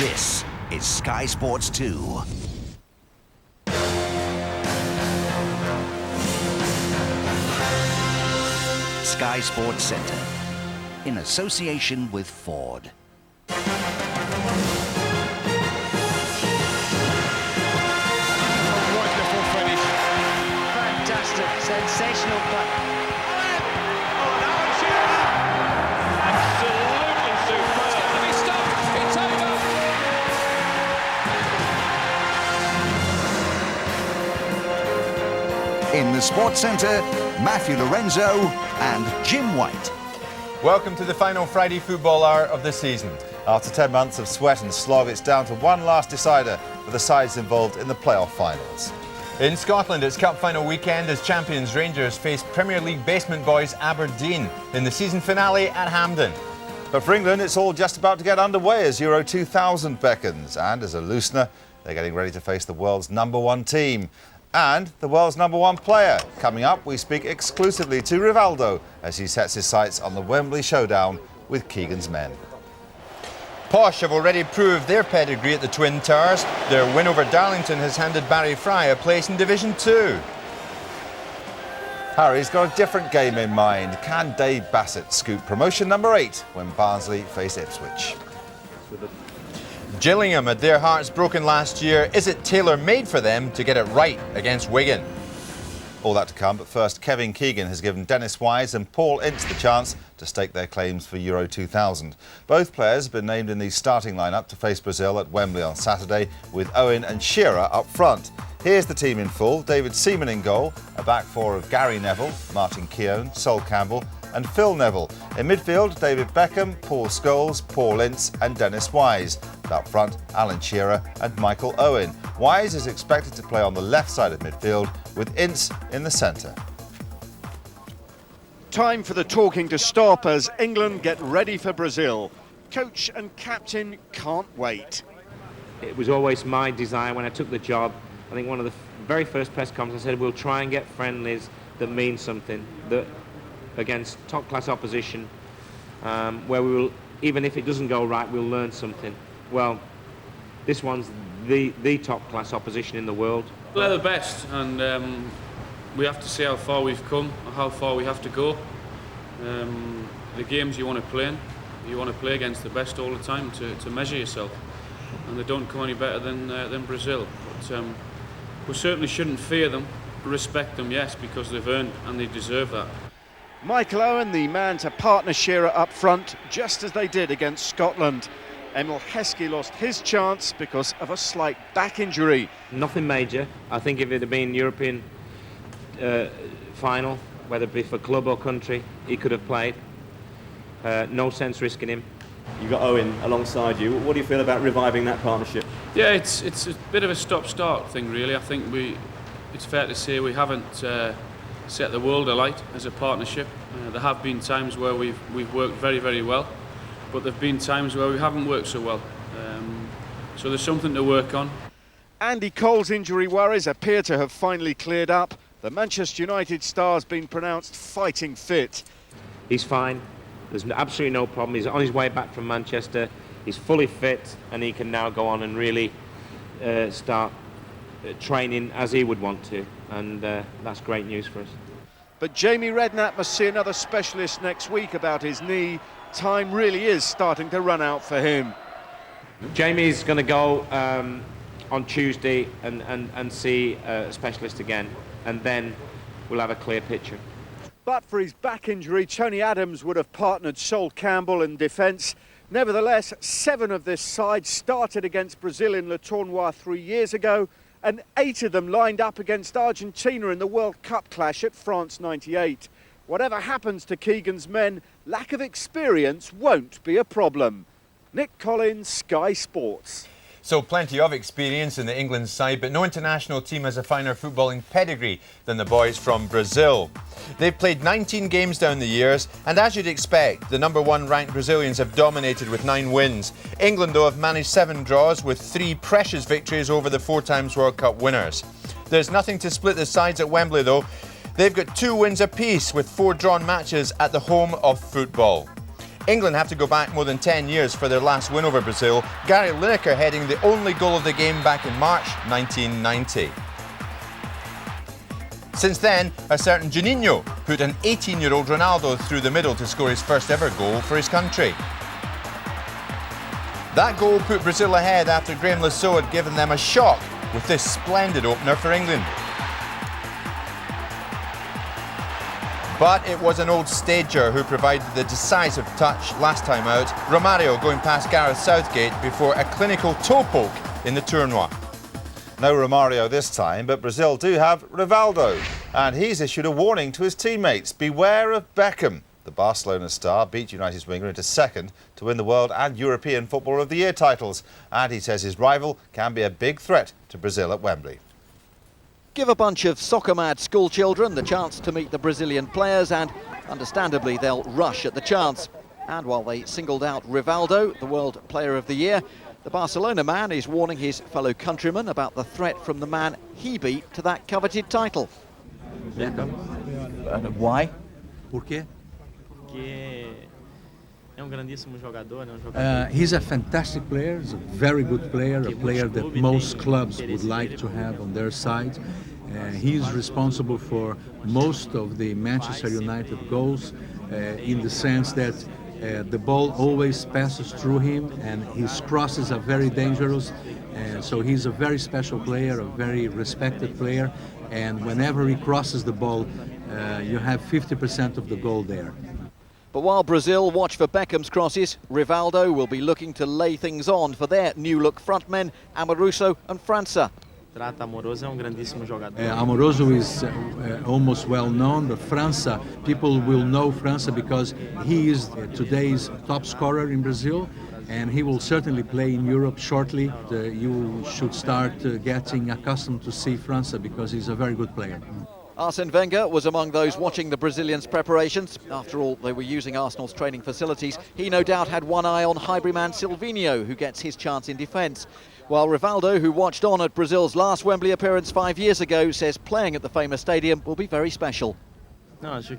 This is Sky Sports 2. Sky Sports Centre, in association with Ford. Wonderful finish. Fantastic, sensational cut. Absolutely superb. It's got to be stopped. It's over. In the Sports Centre, Matthew Lorenzo and Jim White. Welcome to the final Friday football hour of the season. After 10 months of sweat and slog, it's down to one last decider for the sides involved in the playoff finals. In Scotland, it's cup final weekend as champions Rangers face Premier League basement boys Aberdeen in the season finale at Hampden. But for England, it's all just about to get underway as Euro 2000 beckons. And as a loosener, they're getting ready to face the world's #1 team and the world's #1 player. Coming up, we speak exclusively to Rivaldo as he sets his sights on the Wembley showdown with Keegan's men. Posh have already proved their pedigree at the Twin Towers. Their win over Darlington has handed Barry Fry a place in Division 2. Harry's got a different game in mind. Can Dave Bassett scoop promotion #8 when Barnsley face Ipswich? Gillingham had their hearts broken last year. Is it tailor-made for them to get it right against Wigan? All that to come, but first, Kevin Keegan has given Dennis Wise and Paul Ince the chance to stake their claims for Euro 2000. Both players have been named in the starting lineup to face Brazil at Wembley on Saturday, with Owen and Shearer up front. Here's the team in full. David Seaman in goal, a back four of Gary Neville, Martin Keown, Sol Campbell and Phil Neville. In midfield, David Beckham, Paul Scholes, Paul Ince and Dennis Wise. And up front, Alan Shearer and Michael Owen. Wise is expected to play on the left side of midfield, with Ince in the centre. Time for the talking to stop as England get ready for Brazil. Coach and captain can't wait. It was always my desire when I took the job. I think one of the very first press conferences I said we'll try and get friendlies that mean something, that against top-class opposition, where we will, even if it doesn't go right, we'll learn something. Well, this one's the top-class opposition in the world. They're the best, and we have to see how far we've come, or how far we have to go. The games you want to play in, you want to play against the best all the time to measure yourself, and they don't come any better than Brazil. But we certainly shouldn't fear them, respect them, yes, because they've earned and they deserve that. Michael Owen, the man to partner Shearer up front, just as they did against Scotland. Emil Heskey lost his chance because of a slight back injury. Nothing major. I think if it had been European final, whether it be for club or country, he could have played. No sense risking him. You've got Owen alongside you. What do you feel about reviving that partnership? Yeah, it's a bit of a stop-start thing, really. I think it's fair to say we haven't set the world alight as a partnership. There have been times where we've worked very, very well, but there have been times where we haven't worked so well. So there's something to work on. Andy Cole's injury worries appear to have finally cleared up. The Manchester United star's been pronounced fighting fit. He's fine. There's absolutely no problem. He's on his way back from Manchester. He's fully fit, and he can now go on and really start training as he would want to, and that's great news for us. But Jamie Redknapp must see another specialist next week about his knee. Time really is starting to run out for him. Jamie's going to go on Tuesday and see a specialist again, and then we'll have a clear picture. But for his back injury, Tony Adams would have partnered Sol Campbell in defence. Nevertheless, 7 of this side started against Brazil in Le Tournoi 3 years ago, and 8 of them lined up against Argentina in the World Cup clash at France '98. Whatever happens to Keegan's men, lack of experience won't be a problem. Nick Collins, Sky Sports. So plenty of experience in the England side, but no international team has a finer footballing pedigree than the boys from Brazil. They've played 19 games down the years, and as you'd expect, the #1 ranked Brazilians have dominated with 9 wins. England, though, have managed 7 draws with 3 precious victories over the 4 times World Cup winners. There's nothing to split the sides at Wembley, though. They've got 2 wins apiece with 4 drawn matches at the home of football. England have to go back more than 10 years for their last win over Brazil. Gary Lineker heading the only goal of the game back in March 1990. Since then, a certain Juninho put an 18-year-old Ronaldo through the middle to score his first ever goal for his country. That goal put Brazil ahead after Graham Lasso had given them a shock with this splendid opener for England. But it was an old stager who provided the decisive touch last time out, Romario going past Gareth Southgate before a clinical toe poke in the tournoi. No Romario this time, but Brazil do have Rivaldo, and he's issued a warning to his teammates. Beware of Beckham. The Barcelona star beat United's winger into second to win the World and European Footballer of the Year titles, and he says his rival can be a big threat to Brazil at Wembley. Give a bunch of soccer-mad school children the chance to meet the Brazilian players, and understandably they'll rush at the chance. And while they singled out Rivaldo, the World Player of the Year, the Barcelona man is warning his fellow countrymen about the threat from the man he beat to that coveted title. Why? Por quê? He's a fantastic player, he's a very good player, a player that most clubs would like to have on their side. He's responsible for most of the Manchester United goals in the sense that the ball always passes through him and his crosses are very dangerous. So he's a very special player, a very respected player, and whenever he crosses the ball, you have 50% of the goal there. But while Brazil watch for Beckham's crosses, Rivaldo will be looking to lay things on for their new-look frontmen, Amoroso and França. Amoroso is almost well known, but França, people will know França because he is today's top scorer in Brazil, and he will certainly play in Europe shortly. You should start getting accustomed to see França because he's a very good player. Arsene Wenger was among those watching the Brazilians' preparations. After all, they were using Arsenal's training facilities. He no doubt had one eye on Highburyman Silvinho, who gets his chance in defence. While Rivaldo, who watched on at Brazil's last Wembley appearance 5 years ago, says playing at the famous stadium will be very special. It's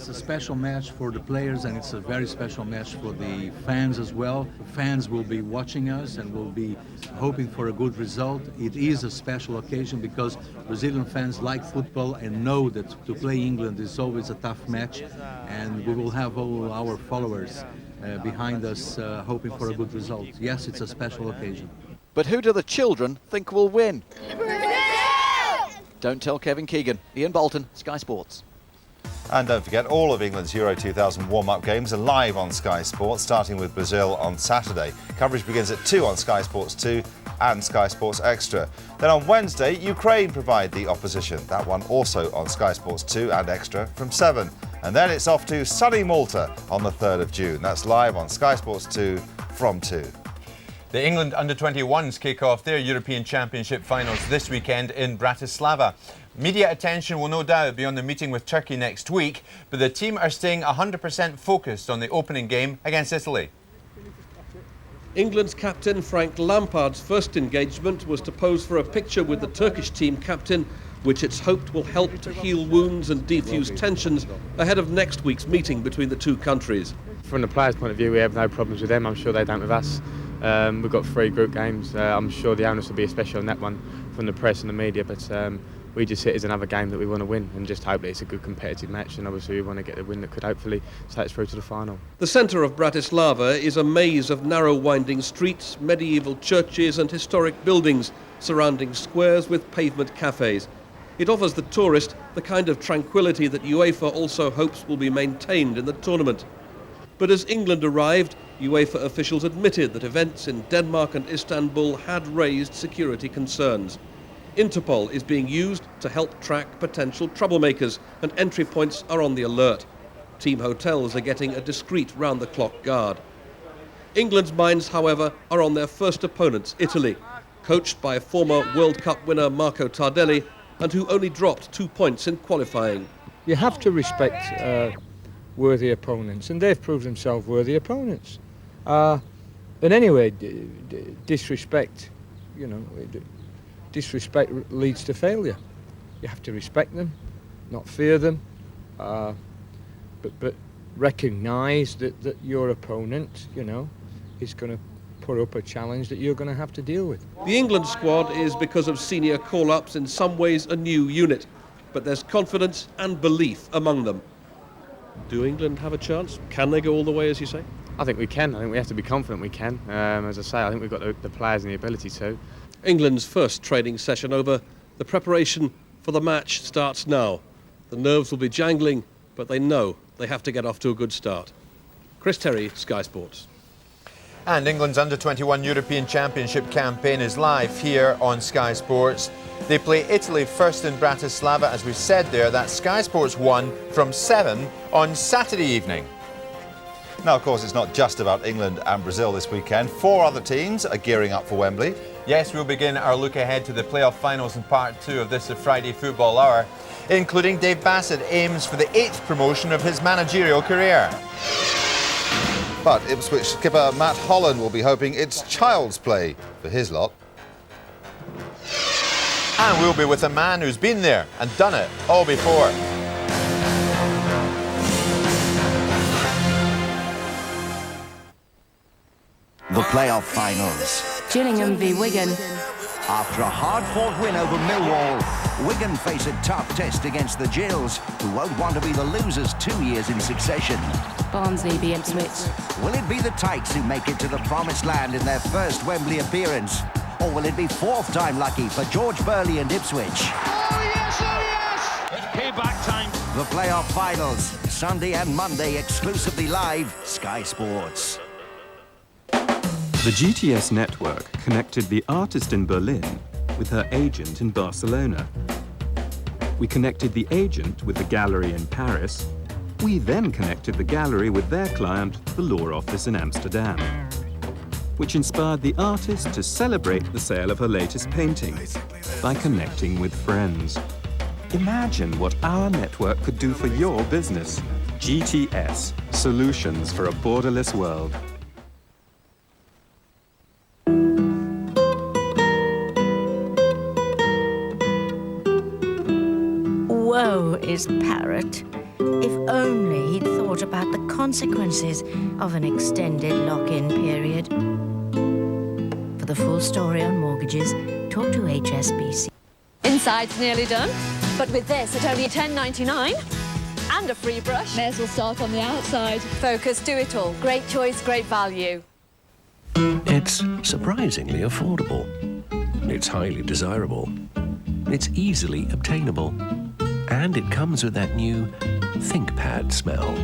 a special match for the players and it's a very special match for the fans as well. The fans will be watching us and will be hoping for a good result. It is a special occasion because Brazilian fans like football and know that to play England is always a tough match, and we will have all our followers behind us hoping for a good result. Yes, it's a special occasion. But who do the children think will win? Don't tell Kevin Keegan. Ian Bolton, Sky Sports. And don't forget, all of England's Euro 2000 warm-up games are live on Sky Sports, starting with Brazil on Saturday. Coverage begins at 2 on Sky Sports 2 and Sky Sports Extra. Then on Wednesday, Ukraine provide the opposition. That one also on Sky Sports 2 and Extra from 7. And then it's off to sunny Malta on the 3rd of June. That's live on Sky Sports 2 from 2. The England under-21s kick off their European Championship finals this weekend in Bratislava. Media attention will no doubt be on the meeting with Turkey next week, but the team are staying 100% focused on the opening game against Italy. England's captain Frank Lampard's first engagement was to pose for a picture with the Turkish team captain, which it's hoped will help to heal wounds and defuse tensions ahead of next week's meeting between the two countries. From the players' point of view, we have no problems with them. I'm sure they don't with us. We've got 3 group games. I'm sure the onus will be especially on that one from the press and the media, but we just see it as another game that we want to win and just hope that it's a good competitive match, and obviously we want to get the win that could hopefully take us through to the final. The centre of Bratislava is a maze of narrow winding streets, medieval churches and historic buildings surrounding squares with pavement cafes. It offers the tourist the kind of tranquility that UEFA also hopes will be maintained in the tournament. But as England arrived, UEFA officials admitted that events in Denmark and Istanbul had raised security concerns. Interpol is being used to help track potential troublemakers, and entry points are on the alert. Team hotels are getting a discreet round-the-clock guard. England's minds, however, are on their first opponents, Italy, coached by former World Cup winner Marco Tardelli, and who only dropped 2 points in qualifying. You have to respect worthy opponents, and they've proved themselves worthy opponents. But anyway, disrespect, disrespect leads to failure. You have to respect them, not fear them. But recognise that your opponent, you know, is going to put up a challenge that you're going to have to deal with. The England squad is, because of senior call-ups, in some ways a new unit, but there's confidence and belief among them. Do England have a chance? Can they go all the way, as you say? I think we can. I think we have to be confident we can. As I say, I think we've got the players and the ability to. England's first training session over. The preparation for the match starts now. The nerves will be jangling, but they know they have to get off to a good start. Chris Terry, Sky Sports. And England's Under-21 European Championship campaign is live here on Sky Sports. They play Italy first in Bratislava, as we said there. That's Sky Sports 1 from 7 on Saturday evening. Now, of course, it's not just about England and Brazil this weekend. 4 other teams are gearing up for Wembley. Yes, we'll begin our look ahead to the playoff finals in part 2 of this Friday Football Hour, including Dave Bassett aims for the 8th promotion of his managerial career. But Ipswich skipper Matt Holland will be hoping it's child's play for his lot. And we'll be with a man who's been there and done it all before. The playoff finals. Gillingham v Wigan. After a hard-fought win over Millwall, Wigan face a tough test against the Gills, who won't want to be the losers 2 years in succession. Barnsley v Ipswich. Will it be the Tykes who make it to the promised land in their first Wembley appearance? Or will it be 4th time lucky for George Burley and Ipswich? Oh yes! It's payback time. The playoff finals, Sunday and Monday, exclusively live, Sky Sports. The GTS network connected the artist in Berlin with her agent in Barcelona. We connected the agent with the gallery in Paris. We then connected the gallery with their client, the law office in Amsterdam, which inspired the artist to celebrate the sale of her latest painting by connecting with friends. Imagine what our network could do for your business. GTS, solutions for a borderless world. Woe is Parrot. If only he'd thought about the consequences of an extended lock-in period. For the full story on mortgages, talk to HSBC. Inside's nearly done, but with this at only $10.99 and a free brush. May as well start on the outside. Focus, do it all. Great choice, great value. It's surprisingly affordable. It's highly desirable. It's easily obtainable. And it comes with that new ThinkPad smell.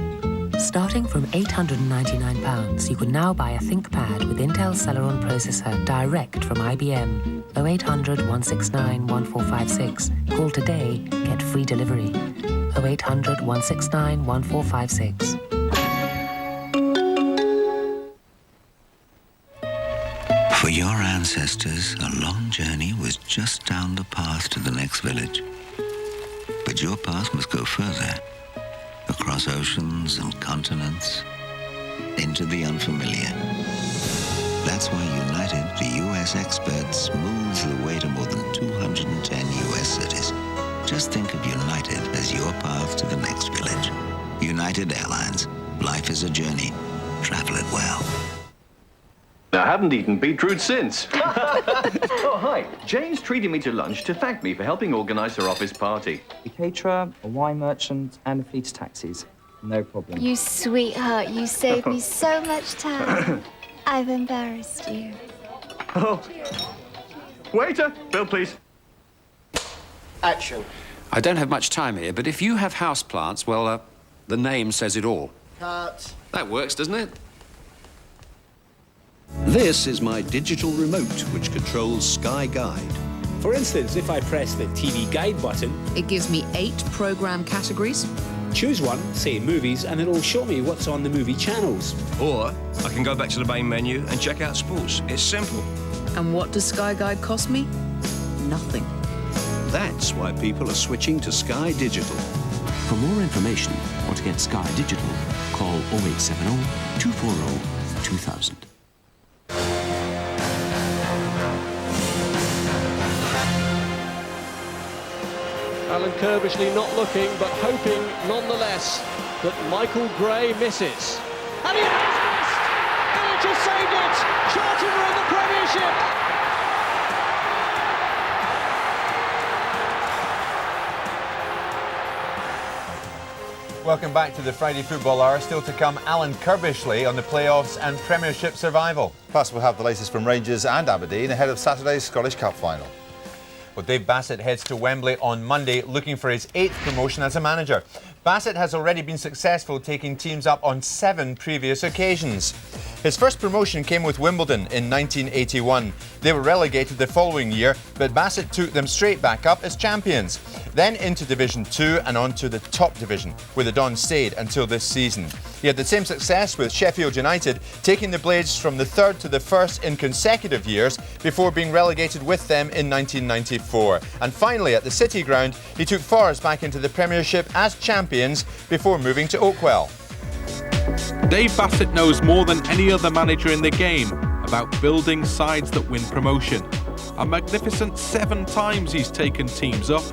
Starting from £899, you can now buy a ThinkPad with Intel Celeron processor direct from IBM. 0800 169 1456. Call today, get free delivery. 0800 169 1456. For your ancestors, a long journey was just down the path to the next village. But your path must go further, across oceans and continents, into the unfamiliar. That's why United, the US experts, moves the way to more than 210 US cities. Just think of United as your path to the next village. United Airlines. Life is a journey. Travel it well. I haven't eaten beetroot since. Oh, hi. Jane's treated me to lunch to thank me for helping organise her office party. A caterer, a wine merchant, and a fleet of taxis. No problem. You sweetheart, you saved me so much time. I've embarrassed you. Oh. Waiter, bill, please. Action. I don't have much time here, but if you have houseplants, well, the name says it all. Cut. That works, doesn't it? This is my digital remote, which controls Sky Guide. For instance, if I press the TV Guide button, it gives me 8 program categories. Choose one, say movies, and it'll show me what's on the movie channels. Or I can go back to the main menu and check out sports. It's simple. And what does Sky Guide cost me? Nothing. That's why people are switching to Sky Digital. For more information or to get Sky Digital, call 0870 240 2000. Alan Kirbishley not looking, but hoping nonetheless that Michael Gray misses. And he has missed! Village has saved it! Charlton are in the Premiership! Welcome back to the Friday Football Hour. Still to come, Alan Kirbishley on the playoffs and Premiership survival. Plus, we'll have the latest from Rangers and Aberdeen ahead of Saturday's Scottish Cup final. Well, Dave Bassett heads to Wembley on Monday looking for his 8th promotion as a manager. Bassett has already been successful taking teams up on 7 previous occasions. His first promotion came with Wimbledon in 1981. They were relegated the following year, but Bassett took them straight back up as champions. Then into Division 2 and on to the top division, where the Dons stayed until this season. He had the same success with Sheffield United, taking the Blades from the 3rd to the 1st in consecutive years before being relegated with them in 1994. And finally, at the City Ground, he took Forest back into the Premiership as champions before moving to Oakwell. Dave Bassett knows more than any other manager in the game about building sides that win promotion. A magnificent 7 times he's taken teams up.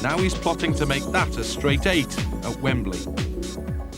Now he's plotting to make that a straight 8 at Wembley.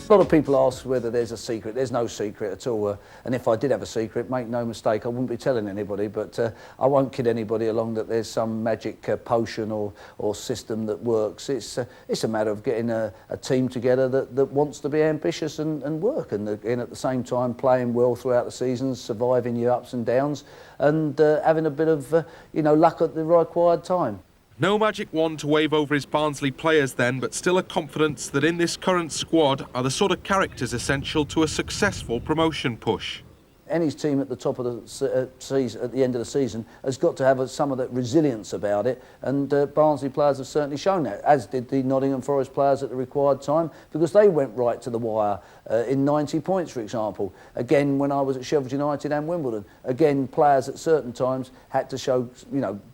A lot of people ask whether there's a secret. There's no secret at all. And if I did have a secret, make no mistake, I wouldn't be telling anybody. But I won't kid anybody along that there's some magic potion or system that works. It's a matter of getting a team together that wants to be ambitious and work, and at the same time playing well throughout the seasons, surviving your ups and downs, and having a bit of luck at the required time. No magic wand to wave over his Barnsley players then, but still a confidence that in this current squad are the sort of characters essential to a successful promotion push. Any team at the top of the season, at the end of the season, has got to have some of that resilience about it, and Barnsley players have certainly shown that, as did the Nottingham Forest players at the required time, because they went right to the wire in 90 points, for example. Again, when I was at Sheffield United and Wimbledon, again, players at certain times had to show,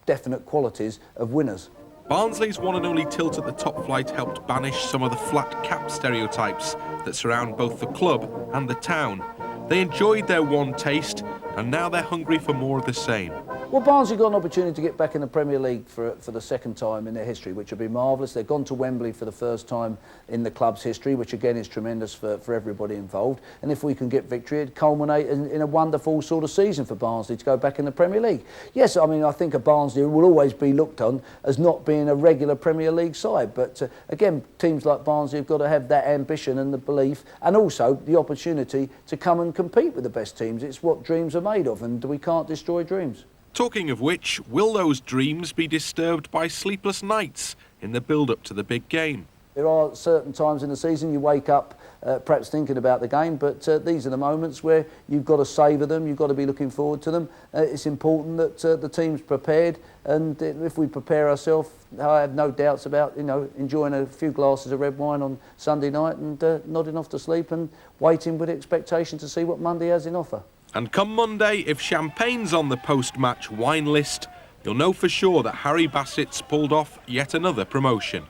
definite qualities of winners. Barnsley's one and only tilt at the top flight helped banish some of the flat cap stereotypes that surround both the club and the town. They enjoyed their one taste, and now they're hungry for more of the same. Well, Barnsley got an opportunity to get back in the Premier League for the second time in their history, which would be marvellous. They've gone to Wembley for the first time in the club's history, which again is tremendous for everybody involved. And if we can get victory, it'd culminate in a wonderful sort of season for Barnsley to go back in the Premier League. Yes, I mean, I think a Barnsley will always be looked on as not being a regular Premier League side. But again, teams like Barnsley have got to have that ambition and the belief, and also the opportunity to come and compete with the best teams. It's what dreams are made of, and we can't destroy dreams. Talking of which, will those dreams be disturbed by sleepless nights in the build-up to the big game? There are certain times in the season you wake up perhaps thinking about the game, but these are the moments where you've got to savour them, you've got to be looking forward to them. It's important that the team's prepared, and if we prepare ourselves, I have no doubts about enjoying a few glasses of red wine on Sunday night and nodding off to sleep and waiting with expectation to see what Monday has in offer. And come Monday, if champagne's on the post-match wine list, you'll know for sure that Harry Bassett's pulled off yet another promotion.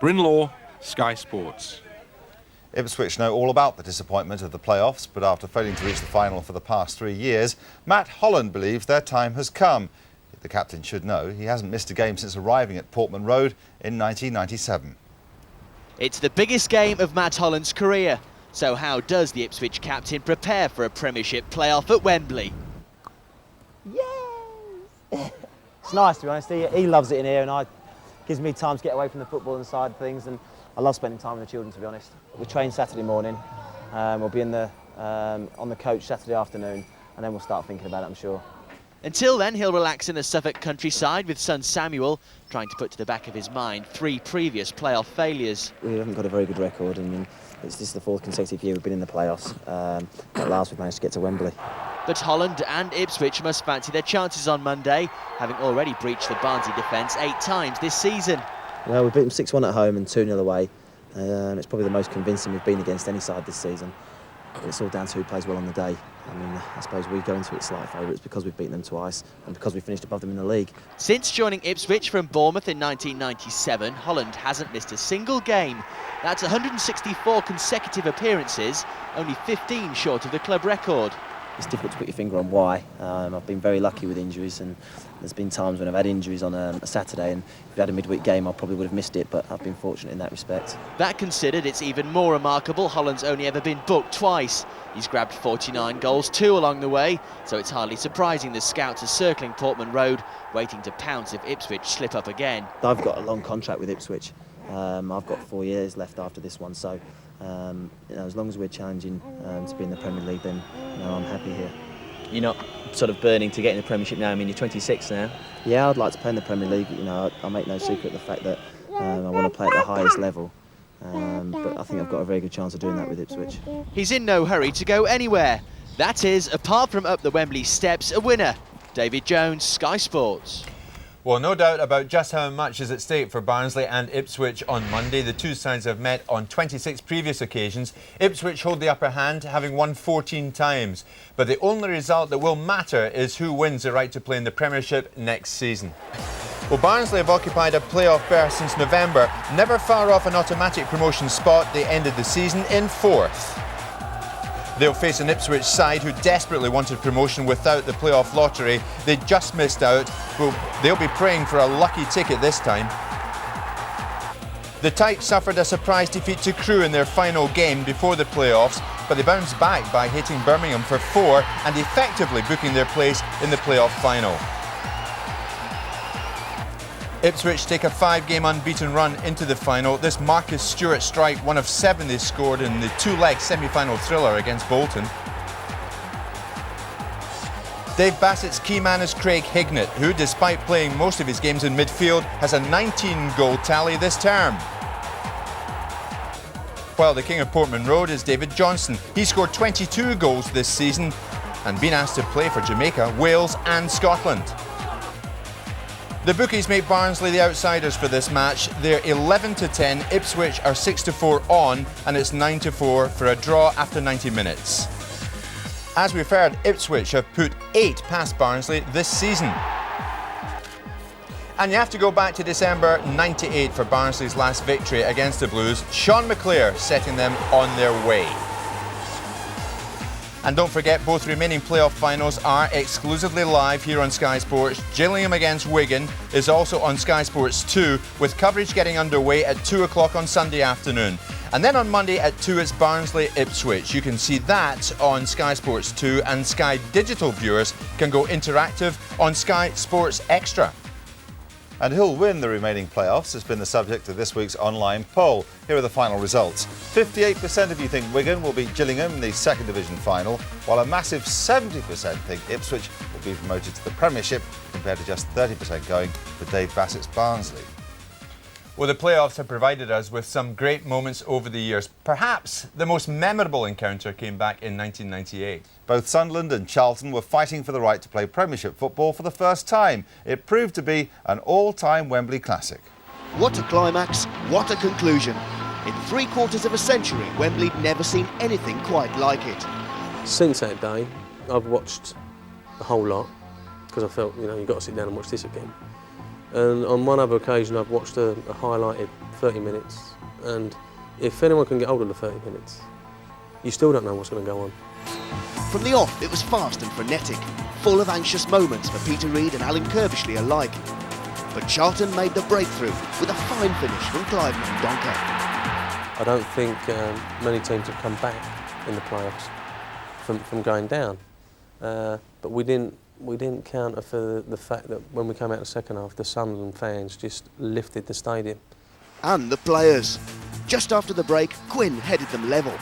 Bryn Law, Sky Sports. Ipswich know all about the disappointment of the playoffs, but after failing to reach the final for the past 3 years, Matt Holland believes their time has come. The captain should know he hasn't missed a game since arriving at Portman Road in 1997. It's the biggest game of Matt Holland's career. So how does the Ipswich captain prepare for a Premiership playoff at Wembley? It's nice, to be honest. He loves it in here, and it gives me time to get away from the footballing side of things, and I love spending time with the children, to be honest. We train Saturday morning, we'll be on the coach Saturday afternoon, and then we'll start thinking about it, I'm sure. Until then, he'll relax in the Suffolk countryside with son Samuel, trying to put to the back of his mind 3 previous playoff failures. We haven't got a very good record, and this is the 4th consecutive year we've been in the playoffs. At last we've managed to get to Wembley. But Holland and Ipswich must fancy their chances on Monday, having already breached the Barnsley defence 8 times this season. Well, we beat them 6-1 at home and 2-0 away. It's probably the most convincing we've been against any side this season. It's all down to who plays well on the day. I mean, I suppose we go into it slight favourites because we've beaten them twice and because we finished above them in the league. Since joining Ipswich from Bournemouth in 1997, Holland hasn't missed a single game. That's 164 consecutive appearances, only 15 short of the club record. it's difficult to put your finger on why. I've been very lucky with injuries, and there's been times when I've had injuries on a Saturday, and if we had a midweek game I probably would have missed it, but I've been fortunate in that respect. That considered, it's even more remarkable Holland's only ever been booked twice. He's grabbed 49 goals, 2 along the way, so it's hardly surprising the scouts are circling Portman Road, waiting to pounce if Ipswich slip up again. I've got a long contract with Ipswich. I've got 4 years left after this one, so as long as we're challenging to be in the Premier League, then I'm happy here. You're not sort of burning to get in the Premiership now? I mean, you're 26 now. Yeah, I'd like to play in the Premier League. I make no secret of the fact that I want to play at the highest level. But I think I've got a very good chance of doing that with Ipswich. He's in no hurry to go anywhere. That is, apart from up the Wembley steps, a winner. David Jones, Sky Sports. Well, no doubt about just how much is at stake for Barnsley and Ipswich on Monday. The two sides have met on 26 previous occasions. Ipswich hold the upper hand, having won 14 times. But the only result that will matter is who wins the right to play in the Premiership next season. Well, Barnsley have occupied a playoff berth since November. Never far off an automatic promotion spot, they ended the season in 4th. They'll face an Ipswich side who desperately wanted promotion without the playoff lottery. They just missed out. Well, they'll be praying for a lucky ticket this time. The Tykes suffered a surprise defeat to Crewe in their final game before the playoffs, but they bounced back by hitting Birmingham for 4 and effectively booking their place in the playoff final. Ipswich take a 5-game unbeaten run into the final. This Marcus Stewart strike, one of 7 they scored in the 2-leg semi-final thriller against Bolton. Dave Bassett's key man is Craig Hignett, who, despite playing most of his games in midfield, has a 19-goal tally this term. While the king of Portman Road is David Johnson. He scored 22 goals this season and been asked to play for Jamaica, Wales and Scotland. The bookies make Barnsley the outsiders for this match. They're 11-10, Ipswich are 6-4 on, and it's 9-4 for a draw after 90 minutes. As we've heard, Ipswich have put 8 past Barnsley this season. And you have to go back to December '98 for Barnsley's last victory against the Blues. Sean McClare setting them on their way. And don't forget, both remaining playoff finals are exclusively live here on Sky Sports. Gillingham against Wigan is also on Sky Sports 2, with coverage getting underway at 2 o'clock on Sunday afternoon. And then on Monday at 2, it's Barnsley-Ipswich. You can see that on Sky Sports 2, and Sky Digital viewers can go interactive on Sky Sports Extra. And who'll win the remaining playoffs has been the subject of this week's online poll. Here are the final results. 58% of you think Wigan will beat Gillingham in the second division final, while a massive 70% think Ipswich will be promoted to the Premiership, compared to just 30% going for Dave Bassett's Barnsley. Well, the playoffs have provided us with some great moments over the years. Perhaps the most memorable encounter came back in 1998. Both Sunderland and Charlton were fighting for the right to play Premiership football for the first time. It proved to be an all-time Wembley classic. What a climax, what a conclusion. In 3/4 of a century, Wembley'd never seen anything quite like it. Since that day, I've watched the whole lot, because I felt, you've got to sit down and watch this again. And on one other occasion, I've watched a highlighted 30 minutes, and if anyone can get hold of the 30 minutes, you still don't know what's going to go on. From the off, it was fast and frenetic, full of anxious moments for Peter Reid and Alan Kirbishley alike. But Charlton made the breakthrough with a fine finish from Clive Mendonca. I don't think many teams have come back in the playoffs from going down, but we didn't counter for the fact that when we came out the second half, the Sunderland fans just lifted the stadium. And the players. Just after the break, Quinn headed them level.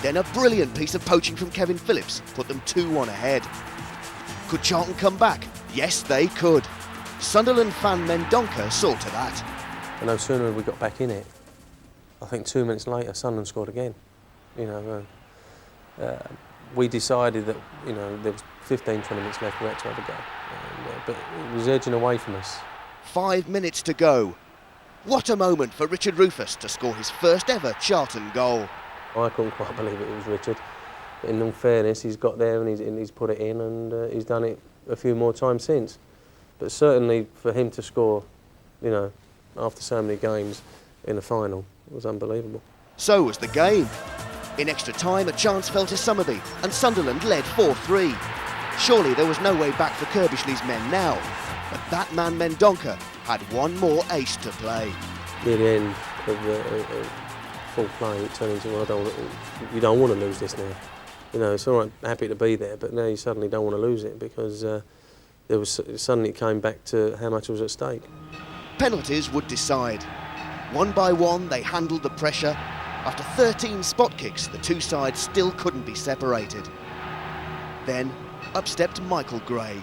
Then a brilliant piece of poaching from Kevin Phillips put them 2-1 ahead. Could Charlton come back? Yes, they could. Sunderland fan Mendonca saw to that. And no sooner we got back in it, I think 2 minutes later, Sunderland scored again. We decided that, there was 15-20 minutes left, we had to have a go. But it was edging away from us. 5 minutes to go. What a moment for Richard Rufus to score his first ever Charlton goal. I couldn't quite believe it was Richard. But in all fairness, he's got there and he's put it in, and he's done it a few more times since. But certainly for him to score, after so many games in the final, was unbelievable. So was the game. In extra time, a chance fell to Somerby and Sunderland led 4-3. Surely there was no way back for Kirbishley's men now, but that man Mendonca had one more ace to play. Near the end of the full play, it turned into, well, you don't want to lose this now. You know, it's all right, happy to be there, but now you suddenly don't want to lose it because suddenly it came back to how much was at stake. Penalties would decide. One by one, they handled the pressure. After 13 spot kicks, the two sides still couldn't be separated. Then, up stepped Michael Gray.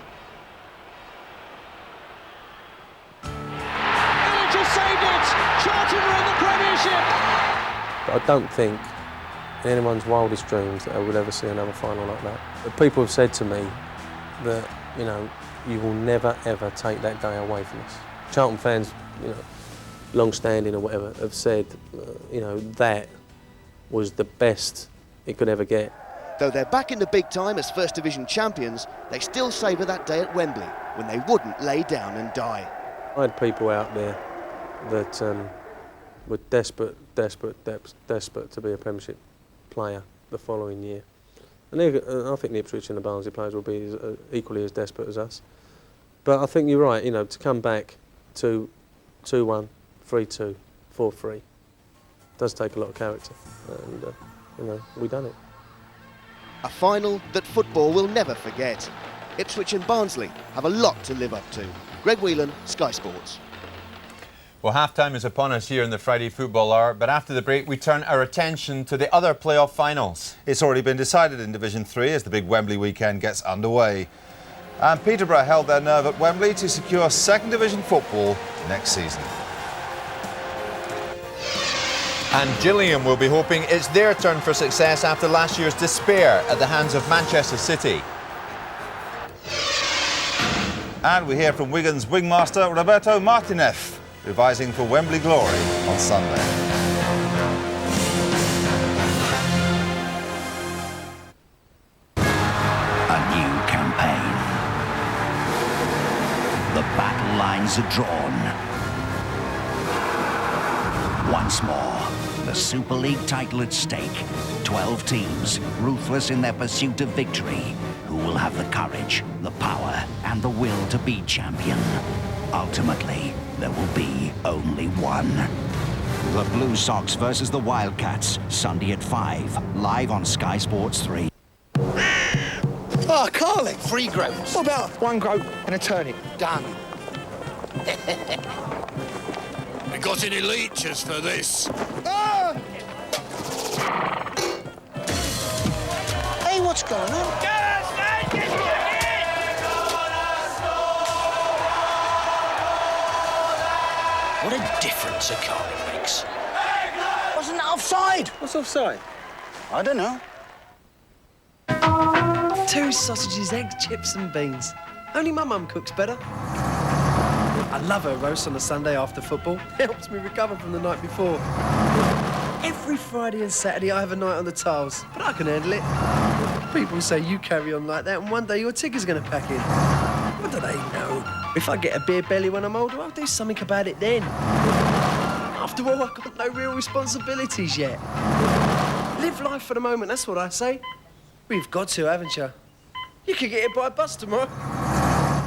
Just saved it! Charlton are in the Premiership! But I don't think in anyone's wildest dreams that I would ever see another final like that. But people have said to me that, you know, you will never ever take that day away from us. Charlton fans, you know, long-standing or whatever, have said, you know, that was the best it could ever get. Though they're back in the big time as First Division champions, they still savour that day at Wembley when they wouldn't lay down and die. I had people out there that were desperate to be a Premiership player the following year. And I think the Ipswich and the Barnsley players will be equally as desperate as us. But I think you're right, you know, to come back to 2-1, 3-2, 4-3 does take a lot of character, and you know, we've done it. A final that football will never forget. Ipswich and Barnsley have a lot to live up to. Greg Whelan, Sky Sports. Well, half-time is upon us here in the Friday Football Hour, but after the break we turn our attention to the other playoff finals. It's already been decided in Division 3 as the big Wembley weekend gets underway. And Peterborough held their nerve at Wembley to secure second division football next season. And Gillingham will be hoping it's their turn for success after last year's despair at the hands of Manchester City. And we hear from Wigan's wingmaster Roberto Martinez, revising for Wembley glory on Sunday. A new campaign. The battle lines are drawn. Once more, the Super League title at stake. 12 teams, ruthless in their pursuit of victory, who will have the courage, the power, and the will to be champion. Ultimately, there will be only one. The Blue Sox versus the Wildcats, Sunday at 5, live on Sky Sports 3. Oh, Carling. 3 groats. What about 1 groat and a turnip? Done. We got any leeches for this? Ah! Hey, what's going on? What a difference a Carling makes. Wasn't that offside? What's offside? I don't know. 2 sausages, eggs, chips and beans. Only my mum cooks better. I love her roast on a Sunday after football. It helps me recover from the night before. Every Friday and Saturday I have a night on the tiles, but I can handle it. People say you carry on like that and one day your tigger's going to pack in. What do they know? If I get a beer belly when I'm older, I'll do something about it then. After all, I've got no real responsibilities yet. Live life for the moment, that's what I say. We've got to, haven't you? You could get hit by a bus tomorrow.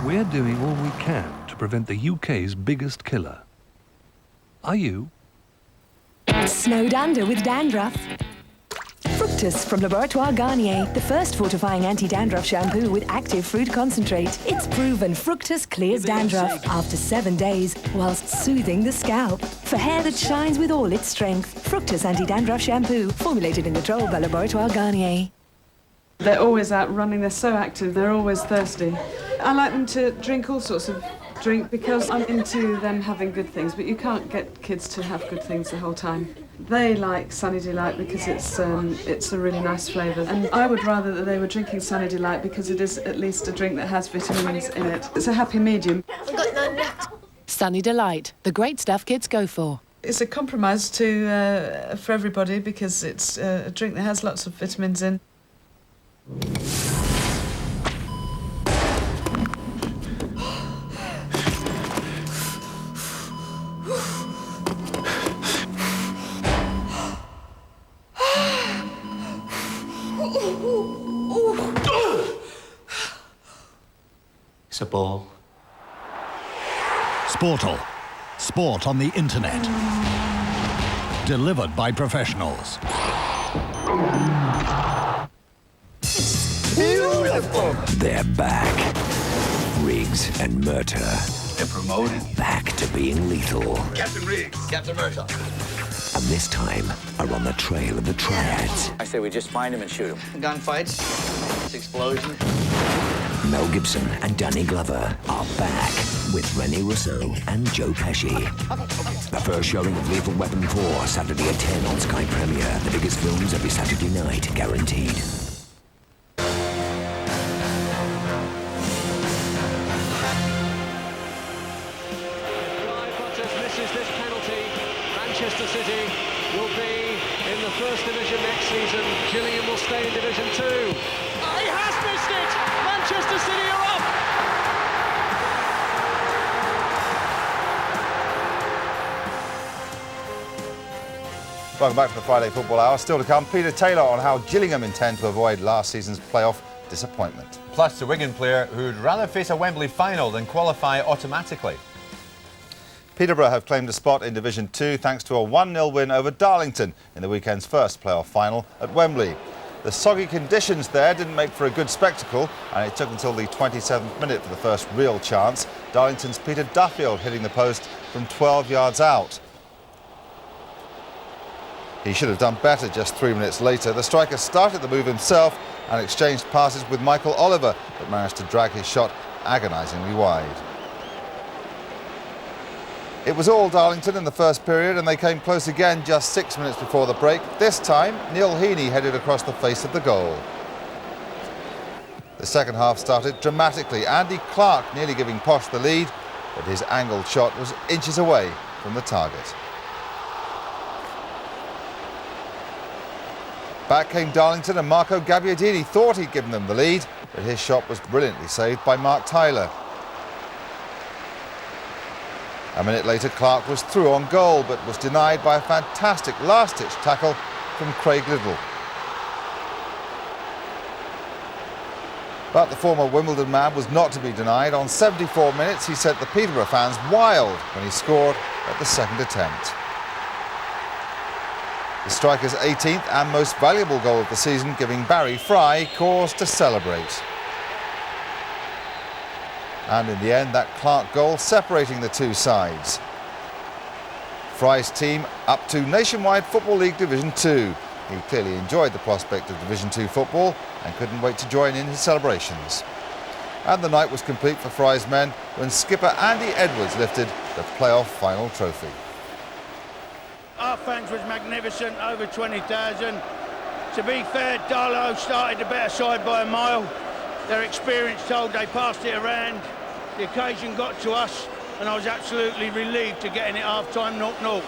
We're doing all we can to prevent the UK's biggest killer. Are you? Snowed under with dandruff. Fructus from Laboratoire Garnier, the first fortifying anti-dandruff shampoo with active fruit concentrate. It's proven Fructus clears dandruff after 7 days, whilst soothing the scalp. For hair that shines with all its strength, Fructus anti-dandruff shampoo, formulated and controlled by Laboratoire Garnier. They're always out running, they're so active, they're always thirsty. I like them to drink all sorts of drink because I'm into them having good things, but you can't get kids to have good things the whole time. They like Sunny Delight because it's a really nice flavour, and I would rather that they were drinking Sunny Delight because it is at least a drink that has vitamins in it. It's a happy medium. I've got none left. Sunny Delight, the great stuff kids go for. It's a compromise for everybody because it's a drink that has lots of vitamins in. It's a ball. Sportal. Sport on the internet. Delivered by professionals. Beautiful. They're back. Riggs and Murta. They're promoted. Back to being lethal. Captain Riggs. Captain Murta. And this time are on the trail of the triads. I say we just find him and shoot him. Gunfights, explosion. Mel Gibson and Danny Glover are back with Rene Russo and Joe Pesci. The first showing of Lethal Weapon 4, Saturday at 10 on Sky Premiere. The biggest films every Saturday night, guaranteed. Misses this penalty. Manchester City will be in the First Division next season. Gillingham will stay in Division 2. Oh, he has missed it! Manchester City are up! Welcome back to the Friday Football Hour. Still to come, Peter Taylor on how Gillingham intend to avoid last season's playoff disappointment. Plus, the Wigan player who'd rather face a Wembley final than qualify automatically. Peterborough have claimed a spot in Division 2 thanks to a 1-0 win over Darlington in the weekend's first playoff final at Wembley. The soggy conditions there didn't make for a good spectacle, and it took until the 27th minute for the first real chance. Darlington's Peter Duffield hitting the post from 12 yards out. He should have done better just 3 minutes later. The striker started the move himself and exchanged passes with Michael Oliver, but managed to drag his shot agonisingly wide. It was all Darlington in the first period, and they came close again just 6 minutes before the break. This time, Neil Heaney headed across the face of the goal. The second half started dramatically. Andy Clark nearly giving Posh the lead, but his angled shot was inches away from the target. Back came Darlington, and Marco Gabbiadini thought he'd given them the lead, but his shot was brilliantly saved by Mark Tyler. A minute later, Clark was through on goal, but was denied by a fantastic last-ditch tackle from Craig Liddell. But the former Wimbledon man was not to be denied. On 74 minutes, he set the Peterborough fans wild when he scored at the second attempt. The striker's 18th and most valuable goal of the season, giving Barry Fry cause to celebrate. And in the end, that Clark goal separating the two sides. Fry's team up to Nationwide Football League Division 2. He clearly enjoyed the prospect of Division 2 football and couldn't wait to join in his celebrations. And the night was complete for Fry's men when skipper Andy Edwards lifted the playoff final trophy. Our fans was magnificent, over 20,000. To be fair, Darlow started the better side by a mile. Their experience told they passed it around. The occasion got to us, and I was absolutely relieved to get in at half-time 0-0.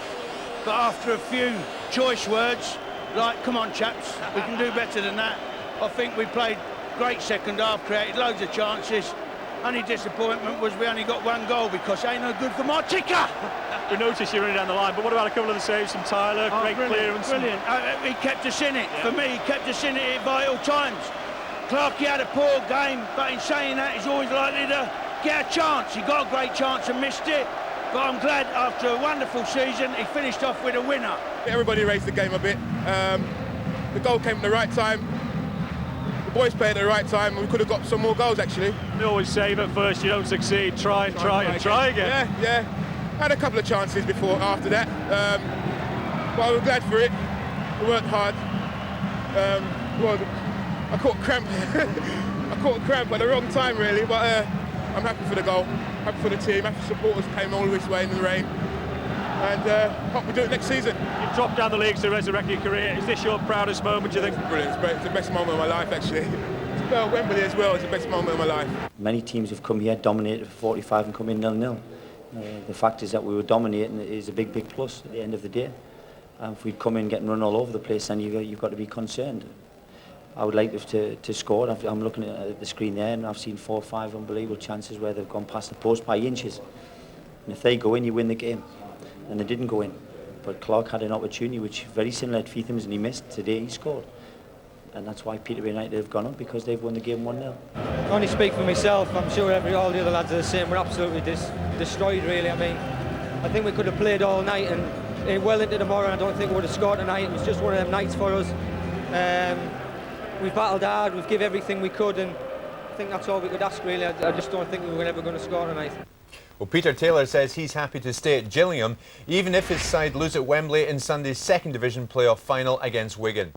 But after a few choice words, like, come on chaps, we can do better than that, I think we played great second half, created loads of chances. Only disappointment was we only got one goal because ain't no good for my ticker. We noticed you running down the line, but what about a couple of the saves from Tyler? Great clearance. Brilliant. He kept us in it. Yeah. For me, he kept us in it at vital times. Clarkey had a poor game, but in saying that, he's always likely to get a chance. He got a great chance and missed it. But I'm glad after a wonderful season, he finished off with a winner. Everybody raised the game a bit. The goal came at the right time. The boys played at the right time, and we could have got some more goals, actually. They always say that first you don't succeed, try again. Yeah. I had a couple of chances after that. But I was glad for it. We worked hard. I caught cramp. I caught cramp at the wrong time, really, but I'm happy for the goal, happy for the team, happy supporters came all this way in the rain, and hope we do it next season. You've dropped down the leagues to resurrect your career. Is this your proudest moment, do you think? Brilliant, it's great. It's the best moment of my life, actually. Wembley as well is the best moment of my life. Many teams have come here, dominated for 45 and come in 0-0. The fact is that we were dominating is a big plus at the end of the day. If we'd come in getting run all over the place, then you've got to be concerned. I would like to score. I'm looking at the screen there, and I've seen 4 or 5 unbelievable chances where they've gone past the post by inches. And if they go in, you win the game. And they didn't go in. But Clark had an opportunity which very similar to Feetham's, and he missed. Today he scored. and that's why Peterborough United have gone up, because they've won the game 1-0. I only speak for myself. I'm sure all the other lads are the same. We're absolutely destroyed, really. I mean, I think we could have played all night and well into tomorrow, and I don't think we would have scored tonight. It was just one of them nights for us. We've battled hard, we've given everything we could, and I think that's all we could ask, really. I just don't think we were ever going to score tonight. Well, Peter Taylor says he's happy to stay at Gillingham, even if his side lose at Wembley in Sunday's second division playoff final against Wigan.